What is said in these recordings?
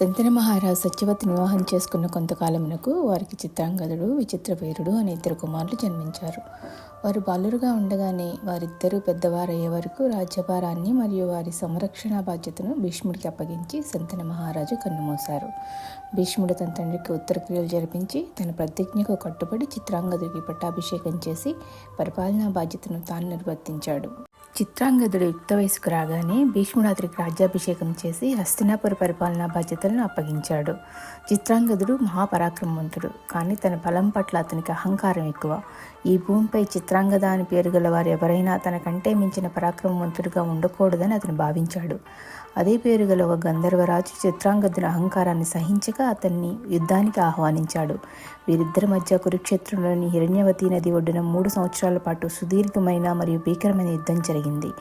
శంతన మహారాజు సత్యవతిని వివాహం చేసుకున్న కొంతకాలమునకు వారికి చిత్రాంగదుడు, విచిత్రవీరుడు అనే ఇద్దరు కుమారులు జన్మించారు. వారు బాలురుగా ఉండగానే వారిద్దరూ పెద్దవారయ్యే వరకు రాజ్యభారాన్ని మరియు వారి సంరక్షణ బాధ్యతను భీష్ముడికి అప్పగించి శంతన మహారాజు కన్నుమూశారు. భీష్ముడు తన తండ్రికి ఉత్తరక్రియలు జరిపించి తన ప్రతిజ్ఞకు కట్టుబడి చిత్రాంగదుడికి పట్టాభిషేకం చేసి పరిపాలనా బాధ్యతను తాను నిర్వర్తించాడు. చిత్రాంగదుడు యుక్త వయసుకు రాగానే భీష్ముడు అతనికి రాజ్యాభిషేకం చేసి హస్తినాపుర పరిపాలనా బాధ్యతలను అప్పగించాడు. చిత్రాంగదుడు మహాపరాక్రమవంతుడు, కానీ తన బలం పట్ల అతనికి అహంకారం ఎక్కువ. ఈ భూమిపై చిత్రాంగద అని పేరు గల వారు ఎవరైనా తనకంటే మించిన పరాక్రమవంతుడిగా ఉండకూడదని అతను భావించాడు. అదే పేరు గల ఒక గంధర్వరాజు చిత్రాంగదుని అహంకారాన్ని సహించక అతన్ని యుద్ధానికి ఆహ్వానించాడు. వీరిద్దరి మధ్య కురుక్షేత్రంలోని హిరణ్యవతి నది ఒడ్డున 3 సంవత్సరాల పాటు సుదీర్ఘమైన మరియు భీకరమైన యుద్ధం జరిగింది.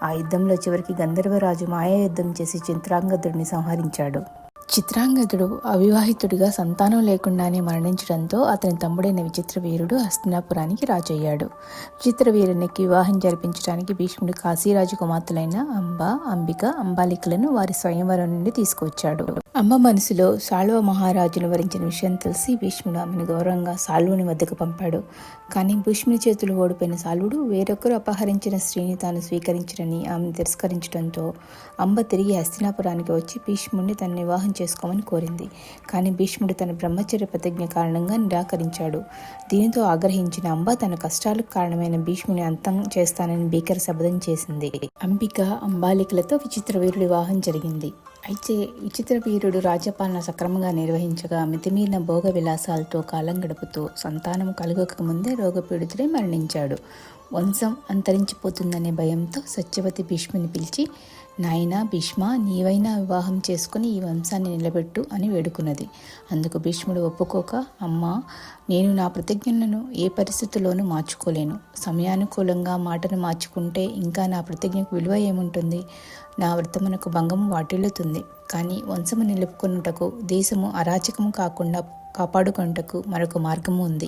ఆ యుద్ధంలో చివరికి గంధర్వరాజు మాయా యుద్ధం చేసి చిత్రాంగదుడిని సంహరించాడు. చిత్రాంగదుడు అవివాహితుడిగా సంతానం లేకుండానే మరణించడంతో అతని తమ్ముడైన విచిత్రవీరుడు హస్తినాపురానికి రాజు అయ్యాడు. విచిత్రవీరునికి వివాహం జరిపించడానికి భీష్ముడు కాశీరాజు కుమార్తెలైన అంబ, అంబిక, అంబాలికలను వారి స్వయంవరం నుండి తీసుకువచ్చాడు. అంబ మనసులో సాల్వ మహారాజును వరించిన విషయం తెలిసి భీష్ముడు ఆమెను గౌరవంగా సాల్వుని వద్దకు పంపాడు. కానీ భీష్ముని చేతులు ఓడిపోయిన సాల్వుడు వేరొకరు అపహరించిన స్త్రీని తాను స్వీకరించడని ఆమెను తిరస్కరించడంతో అంబ తిరిగి హస్తినాపురానికి వచ్చి భీష్ముడిని తన వివాహం చేసుకోమని కోరింది. కానీ భీష్ముడు తన బ్రహ్మచర్య ప్రతిజ్ఞ కారణంగా నిరాకరించాడు. దీనితో ఆగ్రహించిన అంబ తన కష్టాలకు కారణమైన భీష్ముని అంతం చేస్తానని భీకర శపథం చేసింది. అంబిక, అంబాలికలతో విచిత్రవీరుడి వివాహం జరిగింది. అయితే విచిత్రవీరుడు రాజ్యపాలన సక్రమంగా నిర్వహించగా మితిమీరిన భోగ విలాసాలతో కాలం గడుపుతూ సంతానం కలుగక ముందే రోగపీడితుడై మరణించాడు. వంశం అంతరించిపోతుందనే భయంతో సత్యవతి భీష్ముని పిలిచి, నాయనా భీష్మ, నీవైనా వివాహం చేసుకుని ఈ వంశాన్ని నిలబెట్టు అని వేడుకున్నది. అందుకు భీష్ముడు ఒప్పుకోక, అమ్మా, నేను నా ప్రతిజ్ఞలను ఏ పరిస్థితుల్లోనూ మార్చుకోలేను. సమయానుకూలంగా మాటను మార్చుకుంటే ఇంకా నా ప్రతిజ్ఞకు విలువ ఏముంటుంది? నా వ్రతమునకు భంగము వాటిల్లుతుంది. కానీ వంశము నిలుపుకొనుటకు, దేశము అరాచకము కాకుండా కాపాడుకొనుటకు మరొక మార్గము ఉంది.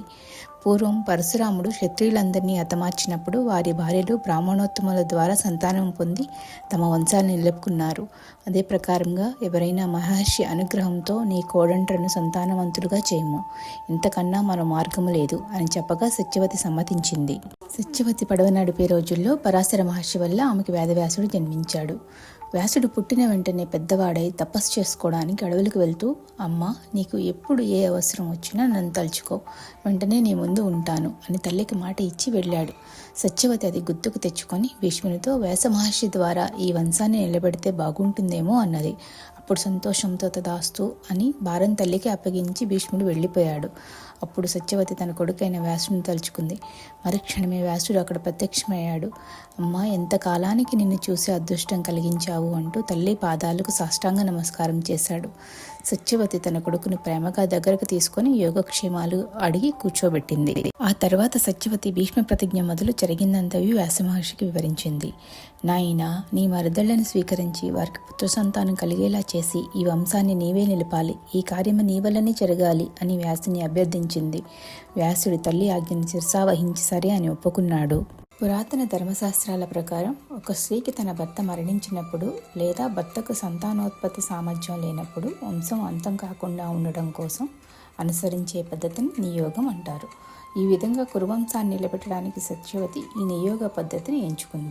పూర్వం పరశురాముడు క్షత్రియులందరినీ హతమార్చినప్పుడు వారి భార్యలు బ్రాహ్మణోత్తముల ద్వారా సంతానం పొంది తమ వంశాలను నిలుపుకున్నారు. అదే ప్రకారంగా ఎవరైనా మహర్షి అనుగ్రహంతో నీ కోడంట్రను సంతానవంతులుగా చేయము. ఇంతకన్నా మరో మార్గము లేదు అని చెప్పగా సత్యవతి సమ్మతించింది. సత్యవతి పడవ నడిపే రోజుల్లో పరాశర మహర్షి వల్ల ఆమెకు వేదవ్యాసుడు జన్మించాడు. వ్యాసుడు పుట్టిన వెంటనే పెద్దవాడై తపస్సు చేసుకోవడానికి అడవులకు వెళ్తూ, అమ్మ, నీకు ఎప్పుడు ఏ అవసరం వచ్చినా నన్ను తలుచుకో, వెంటనే నీ ముందు ఉంటాను అని తల్లికి మాట ఇచ్చి వెళ్ళాడు. సత్యవతి అది గుర్తుకు తెచ్చుకొని భీష్మునితో వ్యాస మహర్షి ద్వారా ఈ వంశాన్ని నిలబెడితే బాగుంటుందేమో అన్నది. అప్పుడు సంతోషంతో తదాస్తు అని భారం తల్లికి అప్పగించి భీష్ముడు వెళ్ళిపోయాడు. అప్పుడు సత్యవతి తన కొడుకైన వ్యాసుని తలుచుకుంది. మరుక్షణమే వ్యాసుడు అక్కడ ప్రత్యక్షమయ్యాడు. అమ్మా, ఎంతకాలానికి నిన్ను చూసి అదృష్టం కలిగించావు అంటూ తల్లి పాదాలకు సాష్టాంగ నమస్కారం చేశాడు. సత్యవతి తన కొడుకును ప్రేమగా దగ్గరకు తీసుకొని యోగక్షేమాలు అడిగి కూర్చోబెట్టింది. ఆ తర్వాత సత్యవతి భీష్మ ప్రతిజ్ఞ మొదలు జరిగిందంతవి వ్యాసమహర్షికి వివరించింది. నాయనా, నీ మరదళ్లను స్వీకరించి వారికి పుత్ర సంతానం కలిగేలా చేసి ఈ వంశాన్ని నీవే నిలపాలి. ఈ కార్యము నీ వల్లనే జరగాలి అని వ్యాసుని అభ్యర్థించింది. వ్యాసుడి తల్లి ఆజ్ఞను శిరసావహించి సరే అని ఒప్పుకున్నాడు. పురాతన ధర్మశాస్త్రాల ప్రకారం ఒక స్త్రీకి తన భర్త మరణించినప్పుడు లేదా భర్తకు సంతానోత్పత్తి సామర్థ్యం లేనప్పుడు వంశం అంతం కాకుండా ఉండడం కోసం అనుసరించే పద్ధతిని నియోగం అంటారు. ఈ విధంగా కురువంశాన్ని నిలబెట్టడానికి సత్యవతి ఈ నియోగ పద్ధతిని ఎంచుకుంది.